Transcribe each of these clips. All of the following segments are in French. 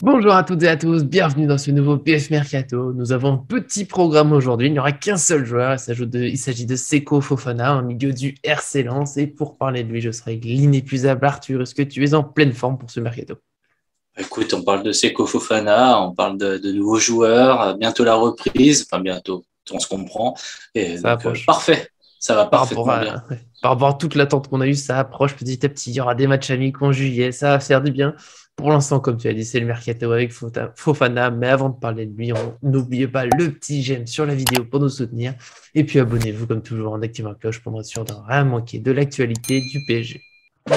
Bonjour à toutes et à tous, bienvenue dans ce nouveau PF Mercato. Nous avons un petit programme aujourd'hui, il n'y aura qu'un seul joueur, il s'agit de Seko Fofana, un milieu du RC Lens. Et pour parler de lui, je serai avec l'inépuisable Arthur. Est-ce que tu es en pleine forme pour ce Mercato? Écoute, on parle de Seko Fofana, on parle de nouveaux joueurs, bientôt la reprise, enfin bientôt, on se comprend. Et Ça donc, approche. parfait, ça va Par rapport parfaitement bien. à, ouais, par rapport à toute l'attente qu'on a eue, ça approche petit à petit. Il y aura des matchs amicaux en juillet, ça va faire du bien. Pour l'instant, comme tu as dit, c'est le Mercato avec Fofana. Mais avant de parler de lui, n'oubliez pas le petit j'aime sur la vidéo pour nous soutenir. Et puis abonnez-vous comme toujours en activant la cloche pour être sûr de rien manquer de l'actualité du PSG.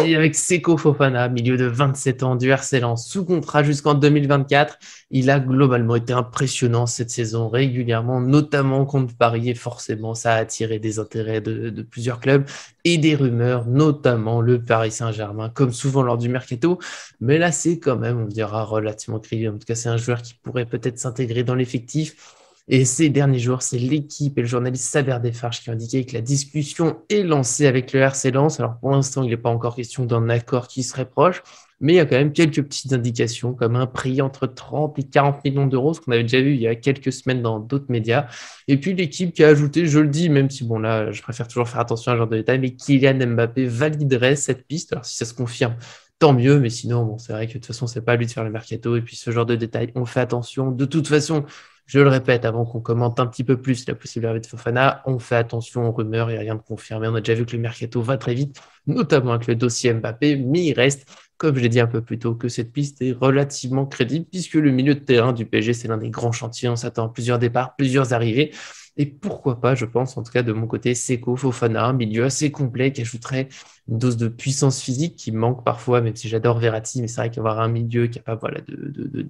Et avec Seko Fofana, milieu de 27 ans du RC Lens, sous contrat jusqu'en 2024, il a globalement été impressionnant cette saison régulièrement, notamment contre Paris, et forcément ça a attiré des intérêts de plusieurs clubs et des rumeurs, notamment le Paris Saint-Germain, comme souvent lors du Mercato. Mais là, c'est quand même, on dira, relativement crédible. En tout cas, c'est un joueur qui pourrait peut-être s'intégrer dans l'effectif. Et ces derniers jours, c'est l'équipe et le journaliste Saber Defarge qui ont indiqué que la discussion est lancée avec le RC Lens. Alors pour l'instant, il n'est pas encore question d'un accord qui serait proche, mais il y a quand même quelques petites indications, comme un prix entre 30 et 40 millions d'euros, ce qu'on avait déjà vu il y a quelques semaines dans d'autres médias. Et puis l'équipe qui a ajouté, je le dis, même si bon là, je préfère toujours faire attention à ce genre de détails, mais Kylian Mbappé validerait cette piste. Alors si ça se confirme, tant mieux, mais sinon, bon, c'est vrai que de toute façon, c'est pas à lui de faire le mercato. Et puis ce genre de détails, on fait attention. De toute façon, je le répète, avant qu'on commente un petit peu plus la possible arrivée de Fofana, on fait attention aux rumeurs, il n'y a rien de confirmé. On a déjà vu que le mercato va très vite, notamment avec le dossier Mbappé, mais il reste, comme je l'ai dit un peu plus tôt, que cette piste est relativement crédible, puisque le milieu de terrain du PSG, c'est l'un des grands chantiers. On s'attend à plusieurs départs, plusieurs arrivées. Et pourquoi pas, je pense, en tout cas de mon côté, Seko Fofana, un milieu assez complet qui ajouterait une dose de puissance physique qui manque parfois, même si j'adore Verratti, mais c'est vrai qu'avoir un milieu capable voilà, de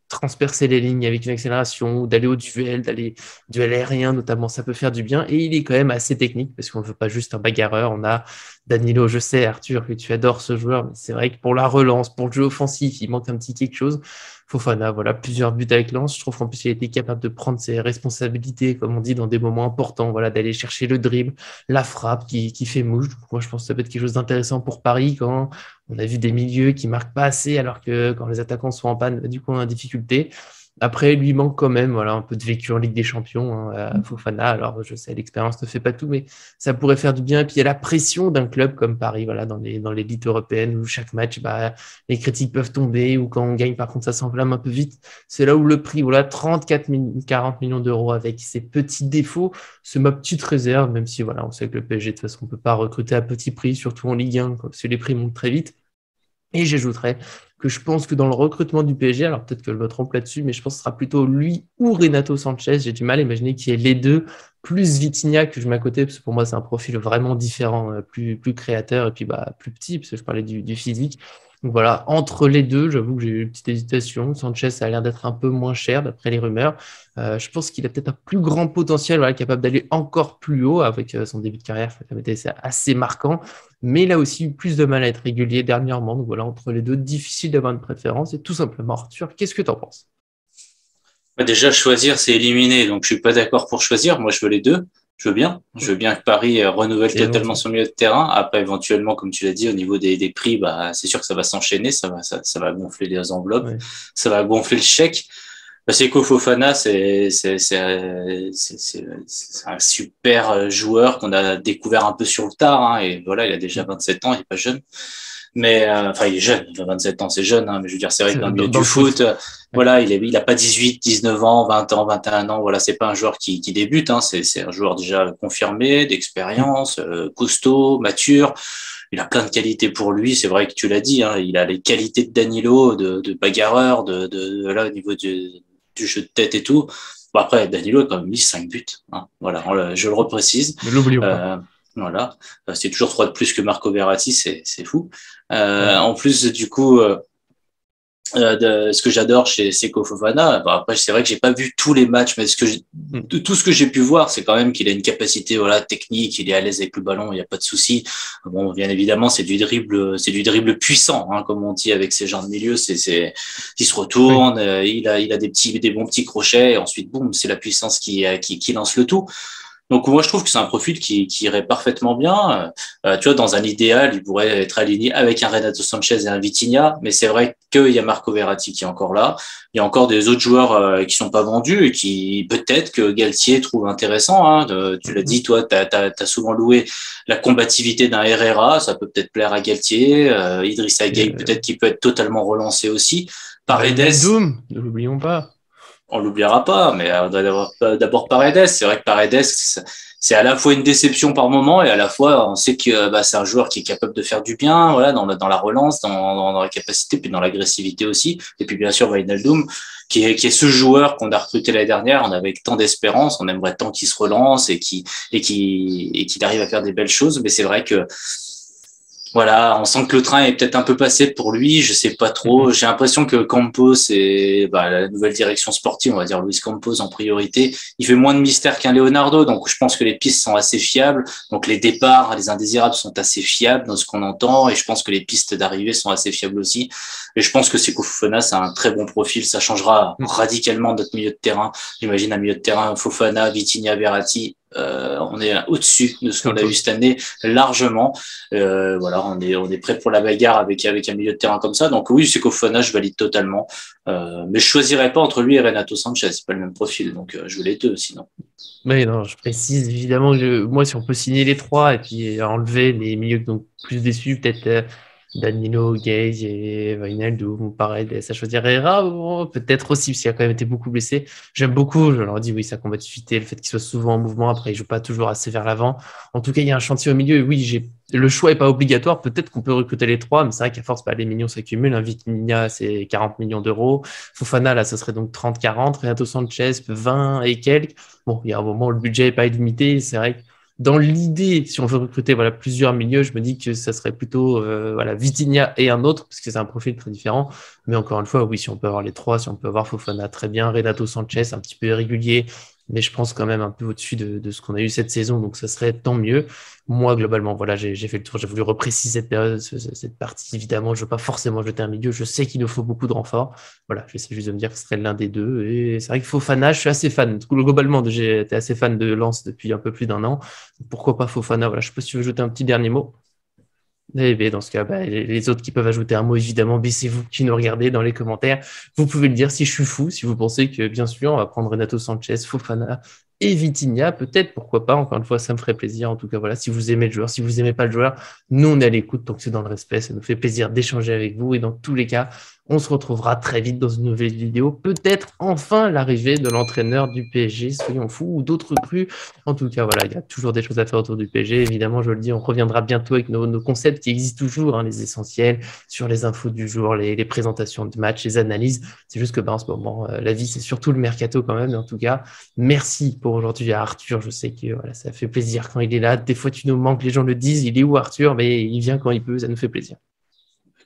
transpercer les lignes avec une accélération, ou d'aller au duel, d'aller duel aérien notamment, ça peut faire du bien. Et il est quand même assez technique, parce qu'on ne veut pas juste un bagarreur. On a Danilo, je sais, Arthur, que tu adores ce joueur, mais c'est vrai que pour la relance, pour le jeu offensif, il manque un petit quelque chose. Fofana, voilà, plusieurs buts avec Lens. Je trouve qu'en plus, il a été capable de prendre ses responsabilités, comme on dit, dans des moments importants, voilà, d'aller chercher le dribble, la frappe qui fait mouche. Donc, moi, je pense que ça peut être quelque chose d'intéressant pour Paris quand on a vu des milieux qui marquent pas assez, alors que quand les attaquants sont en panne, du coup, on a une difficulté. Après, il lui manque quand même voilà, un peu de vécu en Ligue des Champions, à Fofana. Alors, je sais, l'expérience ne fait pas tout, mais ça pourrait faire du bien. Et puis, il y a la pression d'un club comme Paris, voilà, dans l'élite européenne, où chaque match, bah, les critiques peuvent tomber, ou quand on gagne, par contre, ça s'enflamme un peu vite. C'est là où le prix, voilà, 40 millions d'euros avec ses petits défauts, c'est ma petite réserve, même si, voilà, on sait que le PSG, de toute façon, on ne peut pas recruter à petit prix, surtout en Ligue 1, parce que les prix montent très vite. Et j'ajouterais que je pense que dans le recrutement du PSG, alors peut-être que je me trompe là-dessus, mais je pense que ce sera plutôt lui ou Renato Sanchez. J'ai du mal à imaginer qu'il y ait les deux, plus Vitinha que je mets à côté, parce que pour moi, c'est un profil vraiment différent, plus créateur et puis bah, plus petit, parce que je parlais du physique. Donc voilà, entre les deux, j'avoue que j'ai eu une petite hésitation. Sanchez, ça a l'air d'être un peu moins cher d'après les rumeurs. Je pense qu'il a peut-être un plus grand potentiel, voilà, capable d'aller encore plus haut avec son début de carrière, c'est assez marquant. Mais il a aussi eu plus de mal à être régulier dernièrement. Donc voilà, entre les deux, difficile d'avoir une préférence. Et tout simplement, Arthur, qu'est-ce que tu en penses? Déjà, choisir, c'est éliminer, donc je suis pas d'accord pour choisir. Moi, je veux les deux. Je veux bien. Je veux bien que Paris renouvelle Et totalement volontiers. son milieu de terrain. Après, éventuellement, comme tu l'as dit, au niveau des prix, bah, c'est sûr que ça va s'enchaîner, ça va gonfler les enveloppes, Ouais. ça va gonfler le chèque. Bah, Seko Fofana, c'est un super joueur qu'on a découvert un peu sur le tard, hein, et voilà, il a déjà 27 ans, il est pas jeune. Mais enfin, il est jeune, il a 27 ans, c'est jeune, hein, mais je veux dire, c'est vrai que dans le milieu Dans du le foot, foot. Ouais. voilà, il a pas 18, 19 ans, 20 ans, 21 ans, voilà, c'est pas un joueur qui débute, hein, c'est un joueur déjà confirmé, Mm. d'expérience, costaud, mature. Il a plein de qualités pour lui, c'est vrai que tu l'as dit, hein, il a les qualités de Danilo, de bagarreur, là, au niveau du jeu de tête et tout. Bon, après, Danilo a quand même mis 5 buts, hein, voilà, je le reprécise. Ne l'oublions pas. Euh, voilà, c'est toujours 3 de plus que Marco Verratti, c'est fou. Ouais. En plus, du coup, de ce que j'adore chez Seko Fofana, bon, après c'est vrai que j'ai pas vu tous les matchs, mais Mm. de tout ce que j'ai pu voir, c'est quand même qu'il a une capacité voilà technique, il est à l'aise avec le ballon, il n'y a pas de souci. Bon, bien évidemment, c'est du dribble puissant, hein, comme on dit avec ces genres de milieu, il se Oui. retourne, il a des bons petits crochets, et ensuite boum, c'est la puissance qui lance le tout. Donc moi je trouve que c'est un profil qui irait parfaitement bien. Tu vois, dans un idéal, il pourrait être aligné avec un Renato Sanchez et un Vitinha, mais c'est vrai qu'il y a Marco Verratti qui est encore là. Il y a encore des autres joueurs qui sont pas vendus et qui peut-être que Galtier trouve intéressant. Hein. Tu l'as dit, toi, t'as souvent loué la combativité d'un Herrera, ça peut peut-être plaire à Galtier. Idrissa Gueye, peut-être qu'il peut être totalement relancé aussi. Paredes, Doom, ne l'oublions pas. on l'oubliera pas, mais on doit d'abord Paredes. C'est vrai que Paredes, c'est à la fois une déception par moment et à la fois on sait que c'est un joueur qui est capable de faire du bien, voilà, dans la relance, dans la capacité, puis dans l'agressivité aussi. Et puis bien sûr Wijnaldum, qui est ce joueur qu'on a recruté l'année dernière, on avait tant d'espérance, on aimerait tant qu'il se relance et qu'il arrive à faire des belles choses. Mais c'est vrai que voilà, on sent que le train est peut-être un peu passé pour lui, je sais pas trop. J'ai l'impression que Campos et la nouvelle direction sportive, on va dire Luis Campos en priorité, il fait moins de mystère qu'un Leonardo, donc je pense que les pistes sont assez fiables. Donc les départs, les indésirables sont assez fiables dans ce qu'on entend, et je pense que les pistes d'arrivée sont assez fiables aussi. Et je pense que Seko Fofana, c'est un très bon profil, ça changera radicalement notre milieu de terrain. J'imagine un milieu de terrain Fofana, Vitinha, Verratti. On est au-dessus de ce qu'on a vu cette année largement. Voilà, on est prêt pour la bagarre avec un milieu de terrain comme ça. Donc oui, Seko Fofana, je valide totalement. Mais je choisirais pas entre lui et Renato Sanchez, c'est pas le même profil. Donc je veux les deux sinon. Mais non, je précise évidemment que moi, si on peut signer les trois et puis enlever les milieux donc plus déçus, peut-être Danilo, Gueye et Wijnaldum ou pareil, ça choisirait Herrera, peut-être aussi, parce qu'il a quand même été beaucoup blessé. J'aime beaucoup, je leur dis, oui, sa combativité, le fait qu'il soit souvent en mouvement, après, il joue pas toujours assez vers l'avant. En tout cas, il y a un chantier au milieu, et oui, le choix est pas obligatoire, peut-être qu'on peut recruter les trois, mais c'est vrai qu'à force, les millions s'accumulent. Un Vitinha, c'est 40 millions d'euros. Fofana, là, ça serait donc 30-40. Renato Sanchez, 20 et quelques. Bon, il y a un moment où le budget est pas illimité, c'est vrai que dans l'idée, si on veut recruter plusieurs milieux, je me dis que ça serait plutôt Vitinha et un autre, parce que c'est un profil très différent. Mais encore une fois, oui, si on peut avoir les trois, si on peut avoir Fofana, très bien. Renato Sanchez, un petit peu irrégulier, mais je pense quand même un peu au-dessus de ce qu'on a eu cette saison, donc ça serait tant mieux. Moi, globalement, voilà, j'ai fait le tour, j'ai voulu repréciser cette période, cette partie. Évidemment, je ne veux pas forcément jeter un milieu, je sais qu'il nous faut beaucoup de renforts. Voilà, j'essaie juste de me dire que ce serait l'un des deux. Et c'est vrai que Fofana, je suis assez fan. Globalement, j'ai été assez fan de Lens depuis un peu plus d'un an. Pourquoi pas Fofana? Voilà, je ne sais pas si tu veux ajouter un petit dernier mot. Eh bien, dans ce cas, les autres qui peuvent ajouter un mot, évidemment, c'est vous qui nous regardez dans les commentaires. Vous pouvez le dire si je suis fou, si vous pensez que, bien sûr, on va prendre Renato Sanchez, Fofana et Vitinha, peut-être, pourquoi pas. Encore une fois, ça me ferait plaisir. En tout cas, voilà, si vous aimez le joueur, si vous aimez pas le joueur, nous, on est à l'écoute, donc c'est dans le respect. Ça nous fait plaisir d'échanger avec vous. Et dans tous les cas, on se retrouvera très vite dans une nouvelle vidéo. Peut-être enfin l'arrivée de l'entraîneur du PSG, soyons fous, ou d'autres recrues. En tout cas, voilà, il y a toujours des choses à faire autour du PSG. Évidemment, je le dis, on reviendra bientôt avec nos concepts qui existent toujours, les essentiels, sur les infos du jour, les présentations de matchs, les analyses. C'est juste que en ce moment, la vie, c'est surtout le mercato quand même. Mais en tout cas, merci pour aujourd'hui à Arthur. Je sais que ça fait plaisir quand il est là. Des fois, tu nous manques, les gens le disent. Il est où Arthur? Mais il vient quand il peut, ça nous fait plaisir.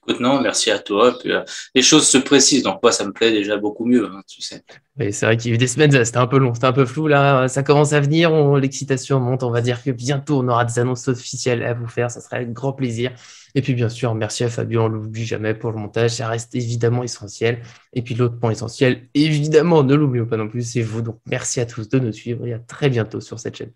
Écoute, non, merci à toi. Puis, les choses se précisent, donc moi, ça me plaît déjà beaucoup mieux, tu sais. Oui, c'est vrai qu'il y a eu des semaines, c'était un peu long, c'était un peu flou. Là, ça commence à venir, l'excitation monte. On va dire que bientôt, on aura des annonces officielles à vous faire. Ça sera avec grand plaisir. Et puis, bien sûr, merci à Fabien, on ne l'oublie jamais pour le montage. Ça reste évidemment essentiel. Et puis, l'autre point essentiel, évidemment, ne l'oublions pas non plus, c'est vous. Donc, merci à tous de nous suivre et à très bientôt sur cette chaîne.